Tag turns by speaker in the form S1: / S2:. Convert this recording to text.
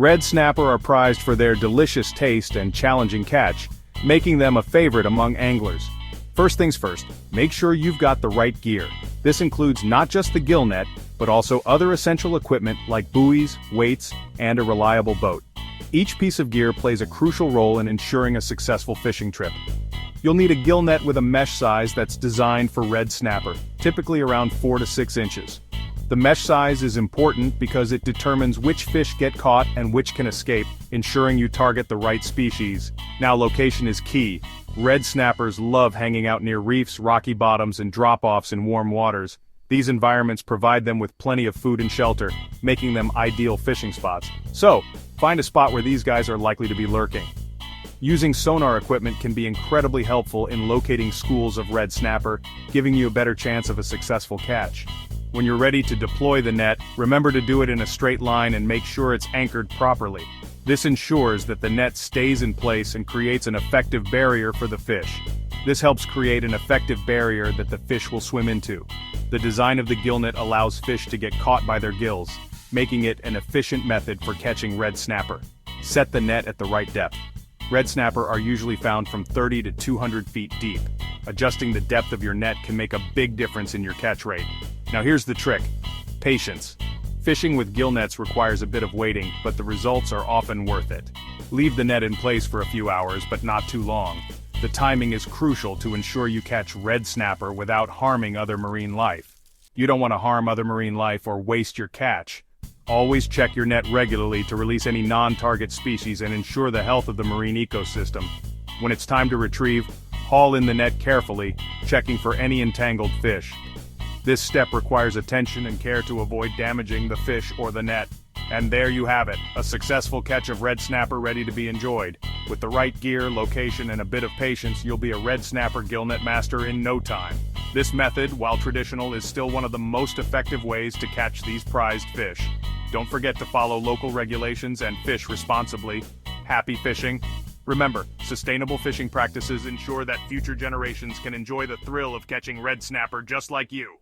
S1: Red snapper are prized for their delicious taste and challenging catch, making them a favorite among anglers. First things first, make sure you've got the right gear. This includes not just the Gillnet, but also other essential equipment like buoys, weights, and a reliable boat. Each piece of gear plays a crucial role in ensuring a successful fishing trip. You'll need a Gillnet with a mesh size that's designed for red snapper, typically around 4 to 6 inches. The mesh size is important because it determines which fish get caught and which can escape, ensuring you target the right species. Now, location is key. Red snappers love hanging out near reefs, rocky bottoms, and drop-offs in warm waters. These environments provide them with plenty of food and shelter, making them ideal fishing spots. So, find a spot where these guys are likely to be lurking. Using sonar equipment can be incredibly helpful in locating schools of red snapper, giving you a better chance of a successful catch. When you're ready to deploy the net, remember to do it in a straight line and make sure it's anchored properly. This ensures that the net stays in place and creates an effective barrier for the fish. This helps create an effective barrier that the fish will swim into. The design of the Gillnet allows fish to get caught by their gills, making it an efficient method for catching red snapper. Set the net at the right depth. Red snapper are usually found from 30 to 200 feet deep. Adjusting the depth of your net can make a big difference in your catch rate. Now here's the trick: patience. Fishing with gillnets requires a bit of waiting, but the results are often worth it. Leave the net in place for a few hours, but not too long. The timing is crucial to ensure you catch red snapper without harming other marine life. You don't want to harm other marine life or waste your catch. Always check your net regularly to release any non-target species and ensure the health of the marine ecosystem. When it's time to retrieve, haul in the net carefully, checking for any entangled fish. This step requires attention and care to avoid damaging the fish or the net. And there you have it, a successful catch of red snapper ready to be enjoyed. With the right gear, location, and a bit of patience, you'll be a red snapper gillnet master in no time. This method, while traditional, is still one of the most effective ways to catch these prized fish. Don't forget to follow local regulations and fish responsibly. Happy fishing! Remember, sustainable fishing practices ensure that future generations can enjoy the thrill of catching red snapper just like you.